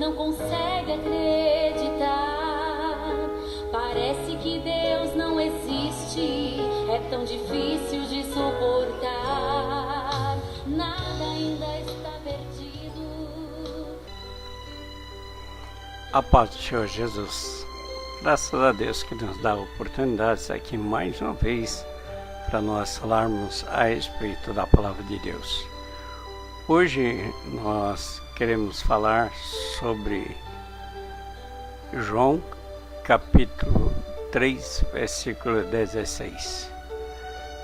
não consegue acreditar. Parece que Deus não existe, é tão difícil de suportar. Nada ainda está perdido. A paz do Senhor Jesus. Graças a Deus que nos dá a oportunidade de estar aqui mais uma vez para nós falarmos a respeito da Palavra de Deus. Hoje nós queremos falar sobre João capítulo 3, versículo 16.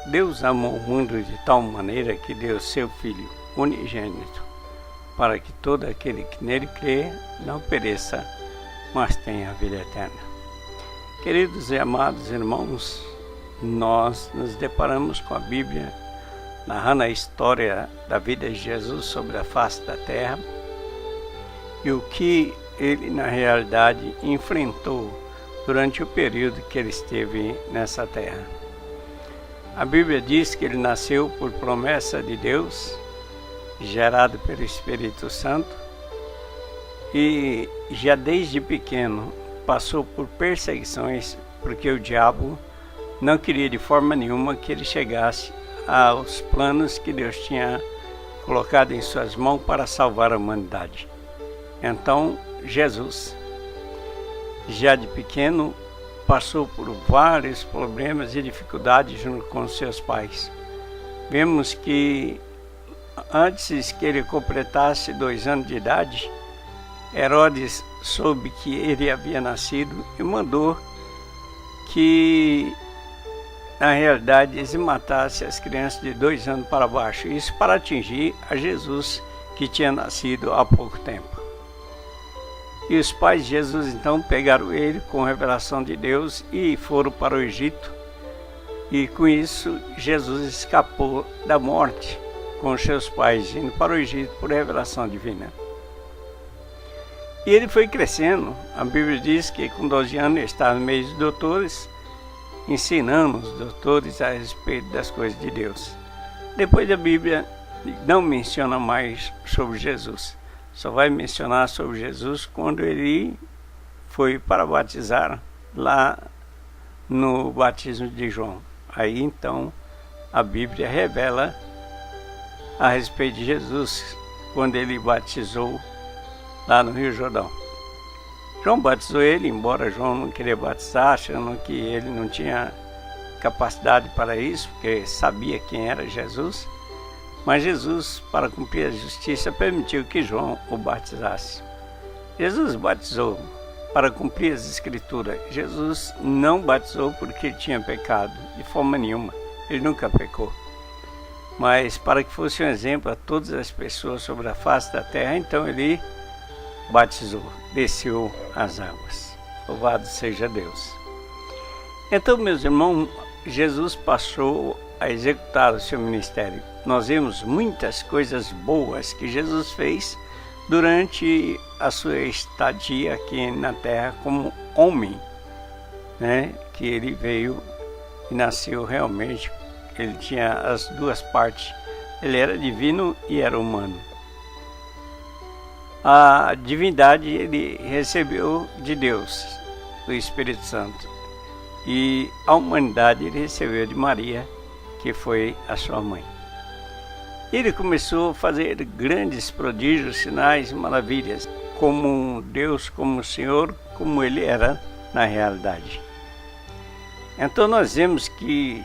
Deus amou o mundo de tal maneira que deu seu Filho unigênito, para que todo aquele que nele crê não pereça, mas tenha a vida eterna. Queridos e amados irmãos, nós nos deparamos com a Bíblia, narrando a história da vida de Jesus sobre a face da terra e o que ele, na realidade, enfrentou durante o período que ele esteve nessa terra. A Bíblia diz que ele nasceu por promessa de Deus, gerado pelo Espírito Santo, e já desde pequeno passou por perseguições, porque o diabo não queria de forma nenhuma que ele chegasse aos planos que Deus tinha colocado em suas mãos para salvar a humanidade. Então, Jesus, já de pequeno, passou por vários problemas e dificuldades junto com seus pais. Vemos que antes que ele completasse 2 anos de idade, Herodes soube que ele havia nascido e mandou que, na realidade, eles matassem as crianças de 2 anos para baixo. Isso para atingir a Jesus, que tinha nascido há pouco tempo. E os pais de Jesus então pegaram ele com revelação de Deus e foram para o Egito. E com isso Jesus escapou da morte com os seus pais, indo para o Egito por revelação divina. E ele foi crescendo. A Bíblia diz que com 12 anos ele estava no meio dos doutores, ensinando os doutores a respeito das coisas de Deus. Depois a Bíblia não menciona mais sobre Jesus. Só vai mencionar sobre Jesus quando ele foi para batizar lá no batismo de João. Aí então a Bíblia revela a respeito de Jesus quando ele batizou lá no Rio Jordão. João batizou ele, embora João não queria batizar, achando que ele não tinha capacidade para isso, porque sabia quem era Jesus. Mas Jesus, para cumprir a justiça, permitiu que João o batizasse. Jesus batizou para cumprir as Escrituras. Jesus não batizou porque ele tinha pecado, de forma nenhuma. Ele nunca pecou. Mas para que fosse um exemplo a todas as pessoas sobre a face da terra, então ele batizou, desceu as águas. Louvado seja Deus. Então, meus irmãos, Jesus passou a executar o seu ministério. Nós vemos muitas coisas boas que Jesus fez durante a sua estadia aqui na terra como homem, né? Que ele veio e nasceu realmente. Ele tinha as duas partes. Ele era divino e era humano. A divindade ele recebeu de Deus, do Espírito Santo. E a humanidade ele recebeu de Maria, que foi a sua mãe. Ele começou a fazer grandes prodígios, sinais, maravilhas, como um Deus, como o Senhor, como ele era na realidade. Então nós vemos que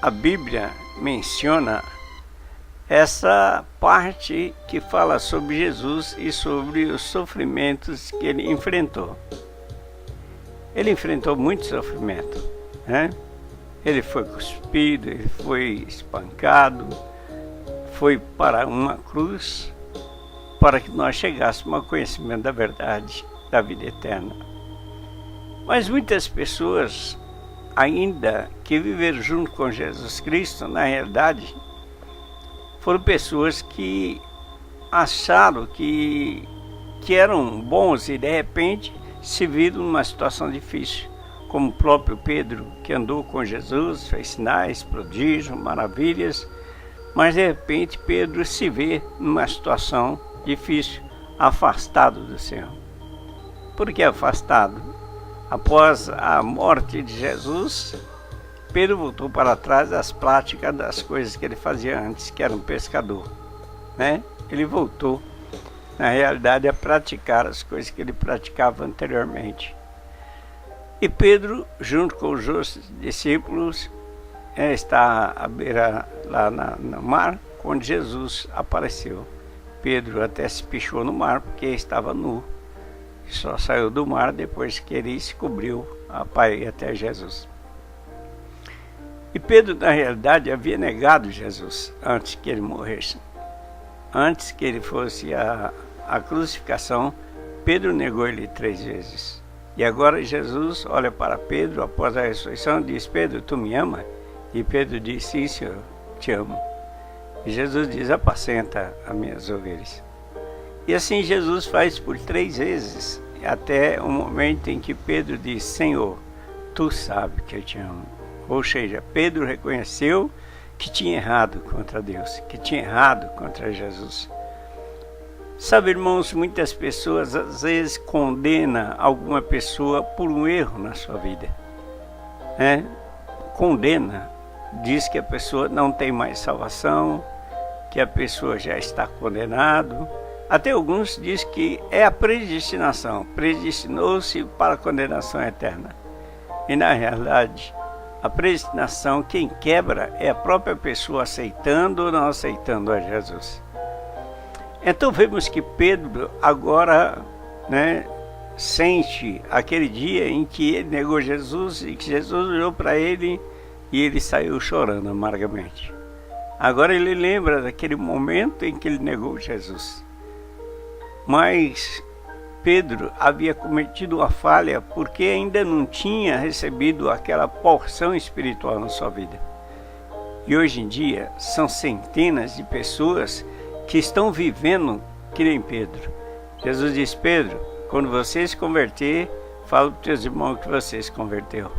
a Bíblia menciona essa parte que fala sobre Jesus e sobre os sofrimentos que ele enfrentou. Ele enfrentou muito sofrimento, né? Ele foi cuspido, ele foi espancado, foi para uma cruz para que nós chegássemos ao conhecimento da verdade, da vida eterna. Mas muitas pessoas, ainda que viveram junto com Jesus Cristo, na realidade, foram pessoas que acharam que eram bons e de repente se viram numa situação difícil, como o próprio Pedro, que andou com Jesus, fez sinais, prodígios, maravilhas, mas de repente Pedro se vê numa situação difícil, afastado do Senhor. Por que afastado? Após a morte de Jesus, Pedro voltou para trás das práticas das coisas que ele fazia antes, que era um pescador, né? Ele voltou, na realidade, a praticar as coisas que ele praticava anteriormente. E Pedro, junto com os outros discípulos, está à beira lá no mar, quando Jesus apareceu. Pedro até se pichou no mar porque estava nu. Só saiu do mar depois que ele se cobriu para ir até Jesus. E Pedro, na realidade, havia negado Jesus antes que ele morresse. Antes que ele fosse a crucificação, Pedro negou ele 3 vezes. E agora Jesus olha para Pedro após a ressurreição e diz: Pedro, tu me amas? E Pedro diz: sim, Senhor, te amo. E Jesus diz: apacenta as minhas ovelhas. E assim Jesus faz por 3 vezes, até o momento em que Pedro diz: Senhor, tu sabes que eu te amo. Ou seja, Pedro reconheceu que tinha errado contra Deus, que tinha errado contra Jesus. Sabe, irmãos, muitas pessoas às vezes condenam alguma pessoa por um erro na sua vida. Condena, diz que a pessoa não tem mais salvação, que a pessoa já está condenado. Até alguns dizem que é a predestinação, predestinou-se para a condenação eterna. E na realidade, a predestinação, quem quebra é a própria pessoa aceitando ou não aceitando a Jesus. Então vemos que Pedro agora, sente aquele dia em que ele negou Jesus e que Jesus olhou para ele e ele saiu chorando amargamente. Agora ele lembra daquele momento em que ele negou Jesus. Mas Pedro havia cometido uma falha porque ainda não tinha recebido aquela porção espiritual na sua vida. E hoje em dia são centenas de pessoas que estão vivendo que nem Pedro. Jesus diz: Pedro, quando você se converter, fala para os teus irmãos que você se converteu.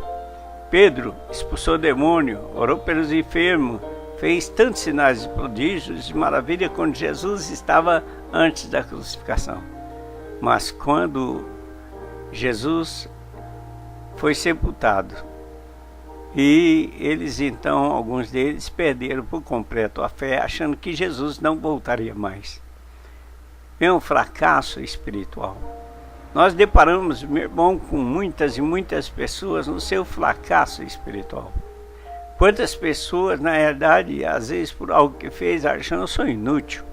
Pedro expulsou demônio, orou pelos enfermos, fez tantos sinais de prodígios, de maravilha, quando Jesus estava antes da crucificação. Mas quando Jesus foi sepultado, e eles então, alguns deles, perderam por completo a fé, achando que Jesus não voltaria mais. É um fracasso espiritual. Nós deparamos, meu irmão, com muitas e muitas pessoas no seu fracasso espiritual. Quantas pessoas, na realidade, às vezes por algo que fez, acham: eu sou inútil,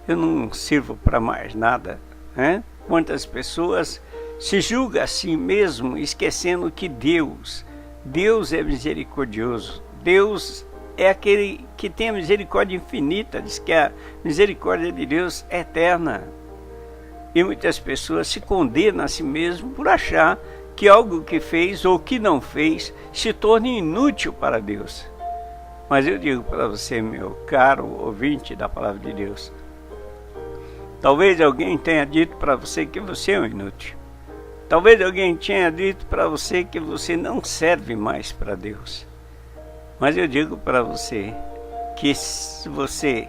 eu não sirvo para mais nada. Quantas pessoas se julgam a si mesmo, esquecendo que Deus é misericordioso. Deus é aquele que tem a misericórdia infinita, diz que a misericórdia de Deus é eterna. E muitas pessoas se condenam a si mesmo por achar que algo que fez ou que não fez se torne inútil para Deus. Mas eu digo para você, meu caro ouvinte da palavra de Deus, talvez alguém tenha dito para você que você é um inútil. Talvez alguém tenha dito para você que você não serve mais para Deus. Mas eu digo para você que se você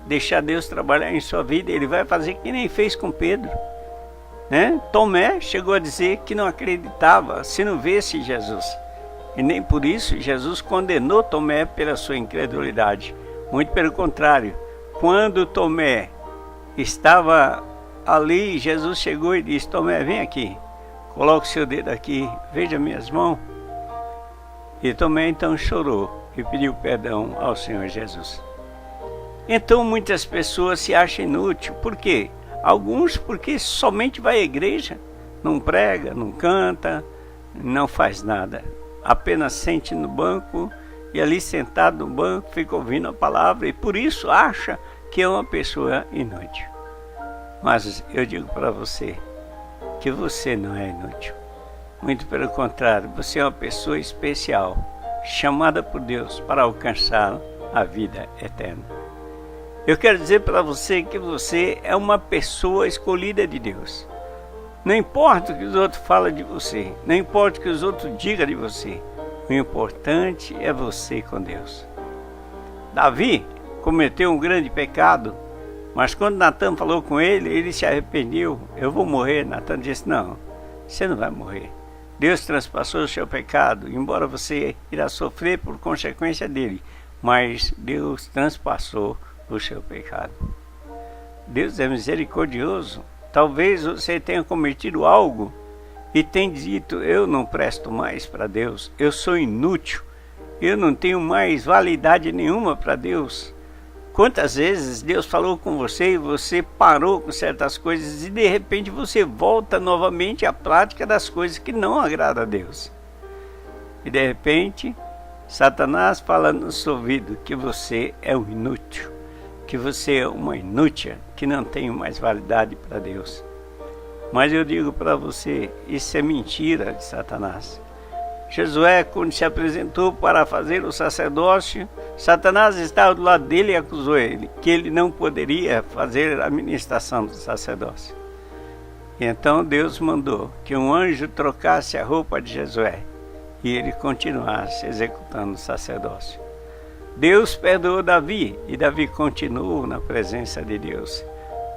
deixar Deus trabalhar em sua vida, Ele vai fazer que nem fez com Pedro. Tomé chegou a dizer que não acreditava se não visse Jesus. E nem por isso Jesus condenou Tomé pela sua incredulidade. Muito pelo contrário, quando Tomé estava ali, Jesus chegou e disse: Tomé, vem aqui, coloque o seu dedo aqui, veja minhas mãos. E Tomé então chorou e pediu perdão ao Senhor Jesus. Então muitas pessoas se acham inúteis. Por quê? Alguns porque somente vai à igreja, não prega, não canta, não faz nada. Apenas sente no banco e ali sentado no banco fica ouvindo a palavra e por isso acha que é uma pessoa inútil. Mas eu digo para você que você não é inútil. Muito pelo contrário, você é uma pessoa especial, chamada por Deus para alcançar a vida eterna. Eu quero dizer para você que você é uma pessoa escolhida de Deus. Não importa o que os outros falam de você, não importa o que os outros digam de você, o importante é você com Deus. Davi cometeu um grande pecado, Mas quando Natan falou com ele, ele se arrependeu. Eu vou morrer. Natan disse, não, você não vai morrer. Deus transpassou o seu pecado, embora você irá sofrer por consequência dele. Mas Deus transpassou o seu pecado. Deus é misericordioso. Talvez você tenha cometido algo e tenha dito, eu não presto mais para Deus. Eu sou inútil. Eu não tenho mais validade nenhuma para Deus. Quantas vezes Deus falou com você e você parou com certas coisas e de repente você volta novamente à prática das coisas que não agradam a Deus. E de repente, Satanás fala no seu ouvido que você é um inútil, que você é uma inútil, que não tem mais validade para Deus. Mas eu digo para você, isso é mentira de Satanás. Josué, quando se apresentou para fazer o sacerdócio, Satanás estava do lado dele e acusou ele, que ele não poderia fazer a ministração do sacerdócio. E então Deus mandou que um anjo trocasse a roupa de Josué e ele continuasse executando o sacerdócio. Deus perdoou Davi e Davi continuou na presença de Deus.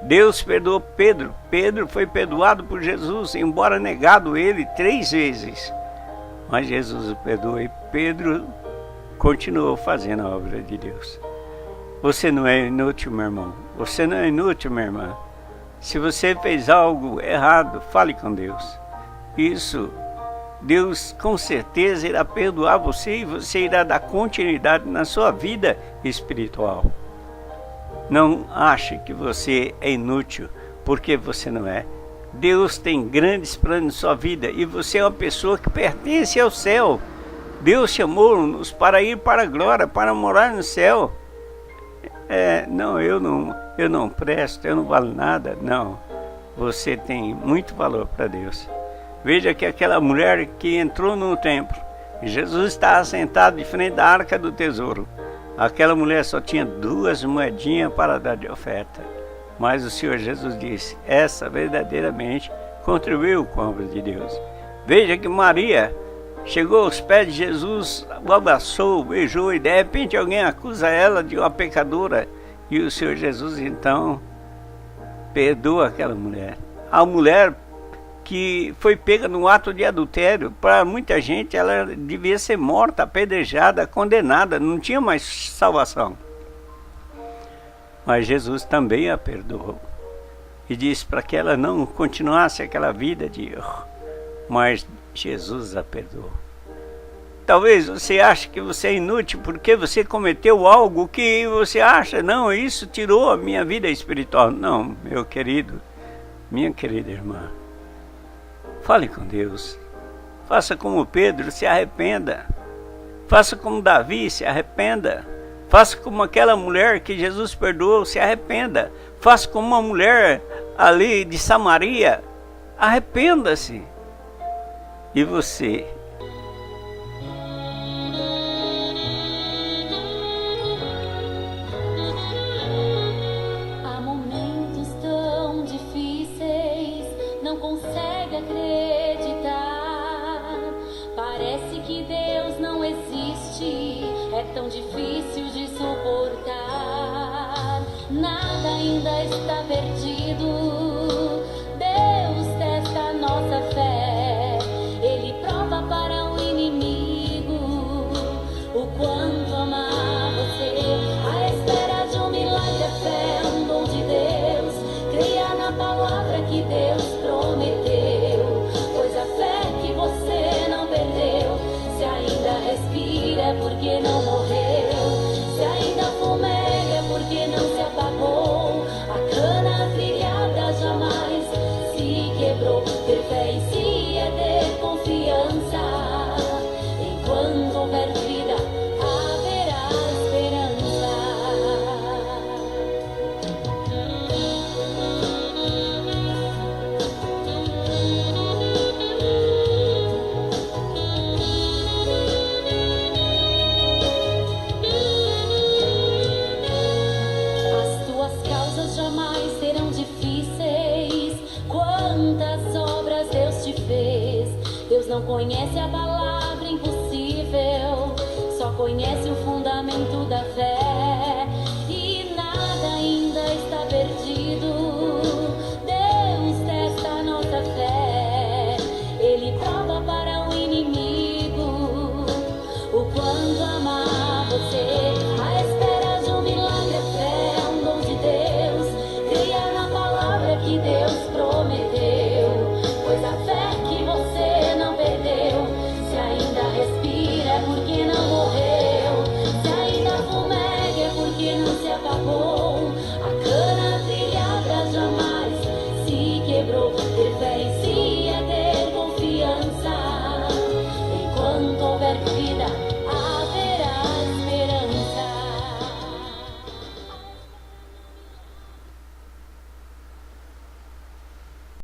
Deus perdoou Pedro. Pedro foi perdoado por Jesus, embora negado ele 3 vezes. Mas Jesus o perdoou e Pedro continuou fazendo a obra de Deus. Você não é inútil, meu irmão. Você não é inútil, minha irmã. Se você fez algo errado, fale com Deus. Isso, Deus com certeza irá perdoar você e você irá dar continuidade na sua vida espiritual. Não ache que você é inútil, porque você não é. Deus tem grandes planos na sua vida e você é uma pessoa que pertence ao céu. Deus chamou-nos para ir para a glória, para morar no céu. Eu não presto, eu não valo nada. Não, você tem muito valor para Deus. Veja que aquela mulher que entrou no templo, Jesus estava sentado de frente da arca do tesouro. Aquela mulher só tinha 2 moedinhas para dar de oferta. Mas o Senhor Jesus disse, essa verdadeiramente contribuiu com a obra de Deus. Veja que Maria chegou aos pés de Jesus, o abraçou, beijou e de repente alguém acusa ela de uma pecadora. E o Senhor Jesus então perdoa aquela mulher. A mulher que foi pega no ato de adultério, para muita gente ela devia ser morta, apedrejada, condenada, não tinha mais salvação. Mas Jesus também a perdoou e disse para que ela não continuasse aquela vida de erro, mas Jesus a perdoou. Talvez você ache que você é inútil porque você cometeu algo que você acha, não, isso tirou a minha vida espiritual. Não, meu querido, minha querida irmã, fale com Deus. Faça como Pedro, se arrependa. Faça como Davi, se arrependa. Faça como aquela mulher que Jesus perdoou, se arrependa. Faça como uma mulher ali de Samaria, arrependa-se. E você? Há momentos tão difíceis, não consegue acreditar. Parece que Deus não existe, é tão difícil de suportar. Nada ainda está perdido. Deus testa a nossa fé. Ele prova para o inimigo o quanto ama você. A espera de um milagre é fé, um dom de Deus. Creia na palavra que Deus prometeu, pois a fé que você não perdeu. Se ainda respira é porque não morreu. Se ainda fumega é porque não se apagou. A cana trilhada jamais se quebrou. Ter fé em si é ter confiança. Enquanto houver vida, haverá esperança. As tuas causas jamais serão difíceis. Quantas obras Deus te fez. Deus não conhece a palavra impossível, só conhece o fundamento da fé. E nada ainda está perdido. que Deus prometeu.